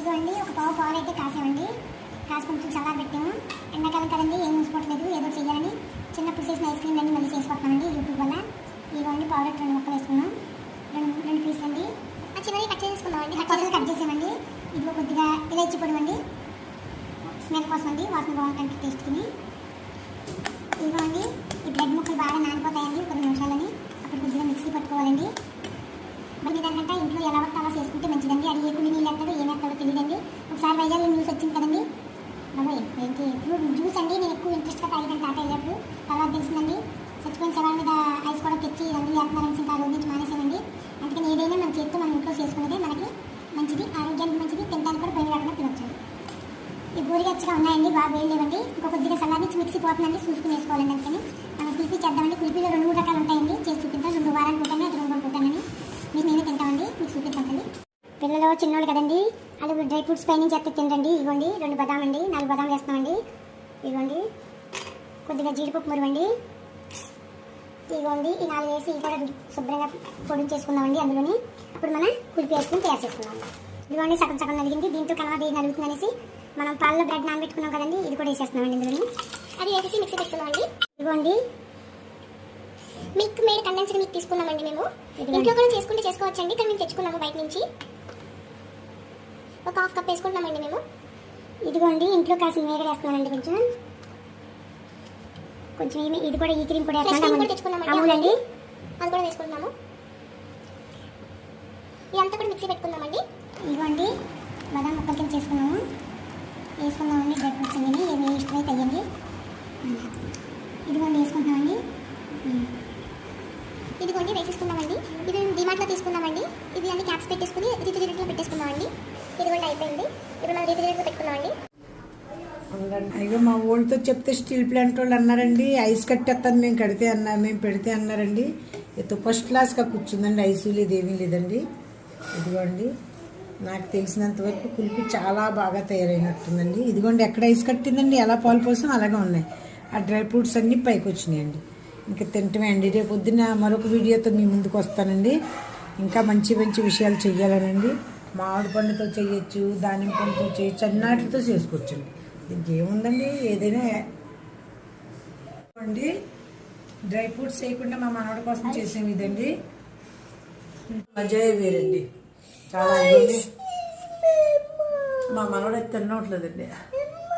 ఇదిగోండి ఒక పాలు అయితే కాసామండి. కాసి కొంచెం చల్లారి పెట్టాము. ఎండాకాలం కదండి, ఏం మూసుకోవట్లేదు, ఏదో చేయాలని చిన్నప్పుడు చేసిన ఐస్ క్రీమ్ అన్నీ మళ్ళీ చేసుకుంటున్నామండి యూట్యూబ్ వల్ల. ఇదిగోండి పౌడర్ 2 ముక్కలు వేసుకున్నాం, రెండు పీసులు అండి. చిన్నది కట్ చేసుకున్నామండి, కట్ చేసామండి. ఇదిగో కొద్దిగా ఇలాచి పొడి అండి, స్మెల్ కోసం అండి, వాసన బాగుంటుంది టేస్ట్కి. ఇదిగోండి ఈ బ్రెడ్ ముక్కలు బాగా నానిపోతాయండి కొన్ని నిమిషాలని, అప్పుడు కొద్దిగా మిక్సీ పట్టుకోవాలండి. మరి దానికంటే ఇంట్లో ఎలా పడితే అలా చేసుకుంటే మంచిదండి. అది ఏ కొన్ని నీళ్ళు ఎత్తాడో ఏమేస్తాడో తెలియదండి. ఒకసారి వైజాగ్లో న్యూస్ వచ్చింది కదండి, బాబాయ్ ఏంటి ఎప్పుడు జ్యూస్ అండి, నేను ఎక్కువ ఇంట్రెస్ట్గా తాగిదండి టాటా అయ్యేప్పుడు. తర్వాత తెలిసిందండి చచ్చిపోయిన శవాల మీద ఐస్ కూడా తెచ్చి రంగులు వేస్తున్నారని ఇంకా రోజు నుంచి మానేసామండి. అందుకని ఏదైనా మన చేతితో మనం ఇంట్లో చేసుకునేదే మనకి మంచిది, ఆరోగ్యానికి మంచిది, తినడానికి కూడా భయం లేకుండా తినొచ్చు. ఈ గోరిగచ్చగా ఉన్నాయండి, బాగా వేడి లేవండి. ఇంకో కొద్దిగా సల్లారి నుంచి మిక్సీ పోతుందండి, చూసుకుని వేసుకోవాలండి. అందుకని మనం కుల్ఫీ చేద్దామండి. కుల్ఫీలో 2 రకాలు ఉంటాయండి, చేసి చూపిద్దాం. 2 వారానికి ఉంటాను, అది 2 రోజులు ఉంటానని మీకు నేనే తింటామండి, మీకు చూపిద్దామండి. పిల్లలు చిన్నోళ్ళు కదండి, అది డ్రై ఫ్రూట్స్ పైన చేస్తే తింటండి. ఇవ్వండి 2 బదాం అండి, 4 బదాం వేస్తామండి. ఇవ్వండి కొద్దిగా జీడిపప్పు మురవండి. ఇవ్వండి ఈ 4 వేసి కూడా శుభ్రంగా పొడి చేసుకుందామండి అందులోని. అప్పుడు మనం కుల్ఫీ వేసుకుని తయారు చేసుకుందాం. ఇదిగోండి సగం సగం నలిగింది, దీంతో కలవది నలుగుతుంది అనేసి మనం పాలలో బ్రెడ్ నానబెట్టుకున్నాం కదండి, ఇది కూడా వేసేస్తున్నామండి ఇందులోని. అది వేసేసి మిక్సీ పెట్టుకున్నామండి. ఇదిగోండి మిల్క్ మేడ్ కండెన్స్డ్ మిల్క్ తీసుకున్నామండి. మేము ఇంట్లో కూడా చేసుకుంటే చేసుకోవచ్చండి, కానీ మేము తెచ్చుకున్నాము బయట నుంచి. ఒక 1/2 కప్ వేసుకుంటున్నామండి మేము. ఇదిగోండి ఇంట్లో కాసిన మేగడ వేస్తున్నామండి, కొంచెం ఇది కూడా ఈ క్రీమ్ కూడా తెచ్చుకున్నామండి, అవునండి అది కూడా వేసుకుంటున్నాము. ఇదంతా కూడా మిక్సీ పెట్టుకుందామండి. ఇదిగోండి బాదం ముక్కలు కింద వేసుకుందామండి. డ్రై ఫ్రూట్స్ అన్నీ ఏమి ఇష్టమైతే అయ్యండి. ఇదిగోండి వేసుకుంటున్నామండి. ఇదిగోండి వేసేసుకున్నామండి. ఇది డిమార్ట్లో తీసుకున్నామండి. ఇది అన్ని క్యాప్స్ పెట్టేసుకుని రిఫ్రిజిరేటర్లో పెట్టేసుకున్నామండి. ఇదిగోండి అయిపోయింది. ఇప్పుడు మనం రిఫ్రిజిరేటర్లో పెట్టుకున్నామండి. అయ్యో మా ఊళ్ళతో చెప్తే స్టీల్ ప్లాంట్ వాళ్ళు అన్నారండి, ఐస్ కట్టేస్తాను మేము పెడితే అన్నారండి. ఇది ఫస్ట్ క్లాస్గా కూర్చుందండి, ఐస్ లేదు ఏమీ లేదండి. ఇదిగోండి నాకు తెలిసినంత వరకు కుల్ఫీ చాలా బాగా తయారైనట్టుందండి. ఇదిగోండి ఎక్కడ ఐస్ కట్టిందండి, ఎలా పాలు పోసాం అలాగే ఉన్నాయి. ఆ డ్రై ఫ్రూట్స్ అన్నీ పైకి వచ్చినాయండి. ఇంకా తింటమే అండి. రేపు పొద్దున్న మరొక వీడియోతో మీ ముందుకు వస్తానండి. ఇంకా మంచి మంచి విషయాలు చెయ్యాలనండి. మామిడి పండుతో చేయొచ్చు, దానిమ్మ పండుతో చేయొచ్చు, అన్నాటితో చేసుకోవచ్చండి. దీనికి ఏముందండి, ఏదైనా అండి. డ్రై ఫ్రూట్స్ చేయకుండా మా మనవడి కోసం చేసేవి ఇదండి. మజాయే వేరండి, చాలా మా మనవడు తినట్లేదండి.